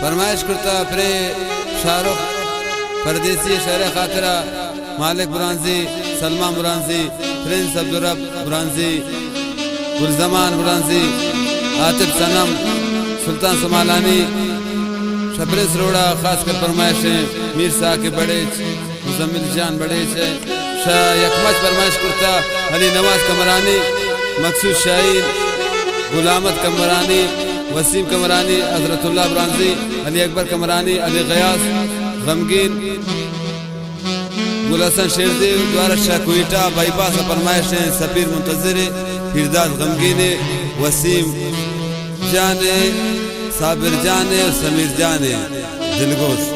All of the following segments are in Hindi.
फरमाइश करता प्रे शाहरुख परदेसी शहर खातरा मालिक बुरांजी सलमा बुरांजी प्रिंस अब्दुरब बुरांजी गुलजमान बुरांजी आतिफ सनम सुल्तान समालानी शबरे सरोड़ा खास कर फरमाइश मीर शाह के बड़े मुजम्मिल जान बड़े शाह यकमच फरमाइश करता अली नवाज कमरानी मकसूद शाहीन गुलामत कमरानी वसीम कमरानी हजरतुल्लाह बुरांजी अली अकबर कमरानी अली गयास गमगीन गुलहसन शेरदेव द्वारा शाह कोयटा बाईपास फरमाइश सफीर मुंतजर फिरदास गमगीन वसीम जाने साबिर जाने और समीर जाने दिलगोश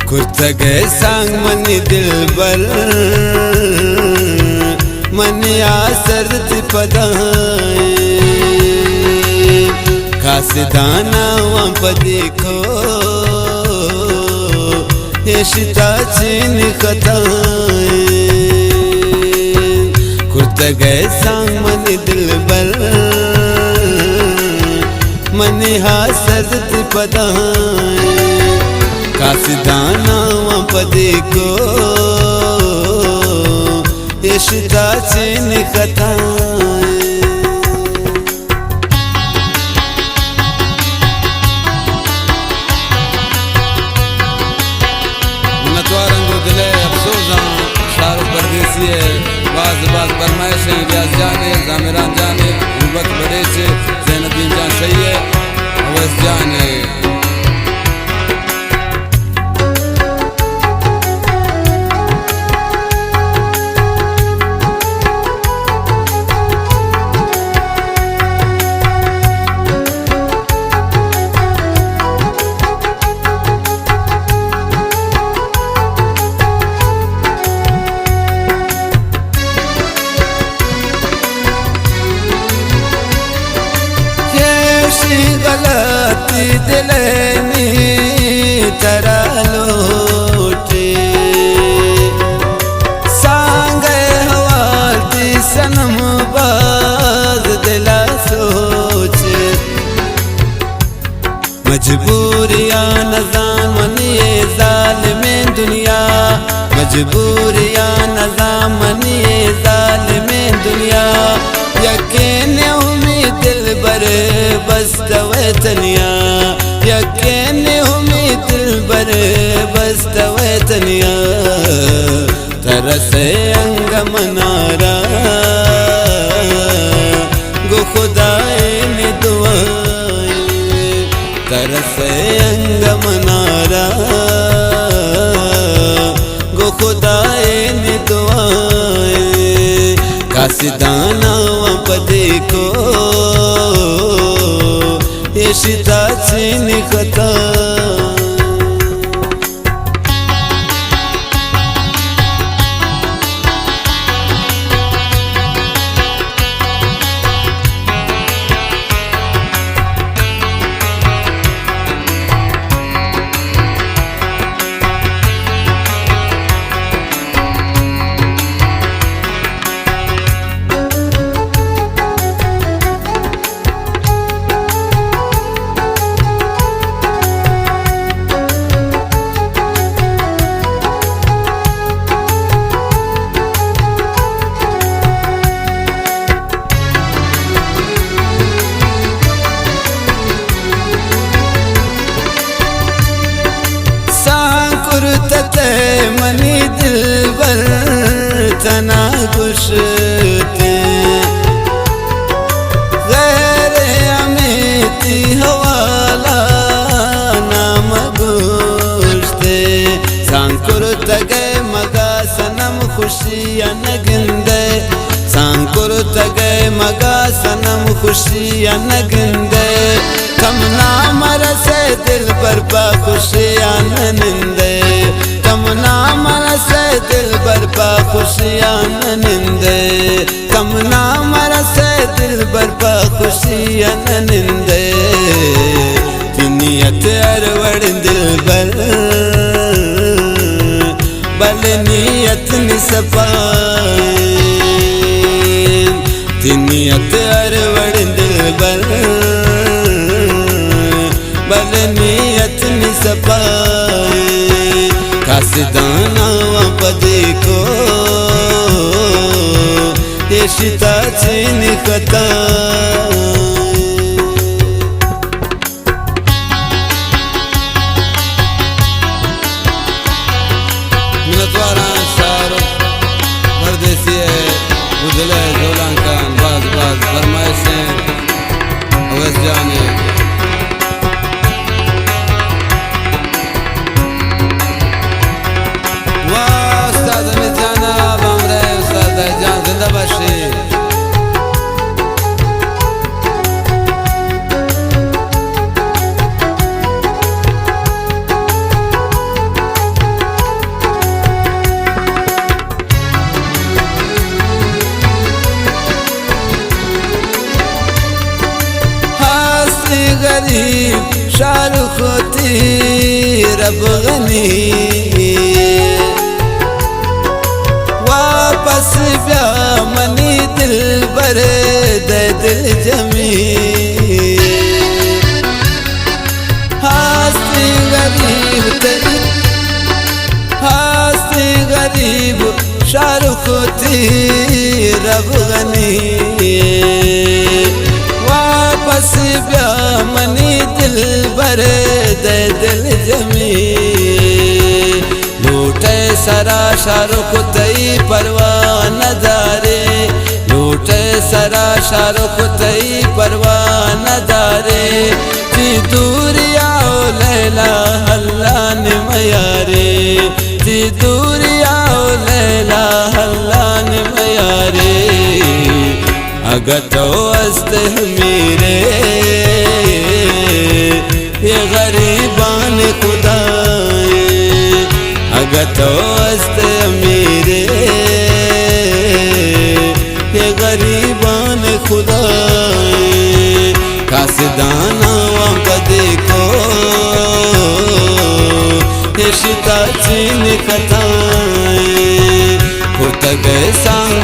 कुर्तगे सांग मनी दिलबर मनी आसरत पदाए कासदाना वंपदी को हेशिता चीन खताए कुर्तगे सांग मनी दिलबर मनी आसरत पदाए कासदाना वंपदी को इश्ता चीन खताए नतवार अंगो दिले अफसोस शाहरुख परदेसी है बाज फरमाइश रियाज जाने जामिरान जाने गुरबत बड़े से जैनुद्दीन जान सही है अवैस जाने गलती दिलनी तरा लोटे सांगे हवाती सनम बाज दिला सोचे मजबूरियां नज़ामनिए ज़ालिमें दुनिया मजबूरियां नज़ामनिए ज़ालिमें दुनिया यकीन उम्मीद दिलबर बस तवतनिया यकीन उम्मीद दिलबर बस तवतनिया तरस अंग मनारा गो खुदाए ने दुआए तरस अंग मनारा गो खुदाए ने दुआए कासदाना वंपदी को इश्ता चीन खता मनी दिलबर तना गुशते गैर अमेती हवाला नाम गुश्ते सांकुर तगे मगा सनम खुशियां नगिंदे सांकुर तगे मगा सनम खुशियां नगिंदे कम नाम रस खुशियां निंदे कम ना मरसे दिल बर पा खुशियां निंदे तिनियत अरवड़ दिल बर बल नियत निसपाए तिनियत अरवड़ दिल बर बल नियत निसपाए कासिदाना पदे को ये शिता चीन कता मिनतवारा शाहरुख परदेसी है उजले जोलांकान बाज बाज फरमाइशें अवैस जाने गरीब शाहरुख होती रब गनी वापस ब्या मनी दिल बरे दे दिल जमी हास्ती गरीब शाहरुख होती रब गनी वापस ब्या मनी दिल बरे दे दिल जमी लूटे सरा शाहरुख तई परवाह नजारे लूटे सरा शाहरुख तई परवाह नजारे जी दूरिया लैला हल्लान मयारे जी दूरिया लैला हल्लान मयारे अगर तो अस्त मेरे ये गरीबान खुदाए अगर तो अस्त मेरे ये गरीबान खुदाए कासिदाना बदे को ये शिता चीन कताए खुद गए सांग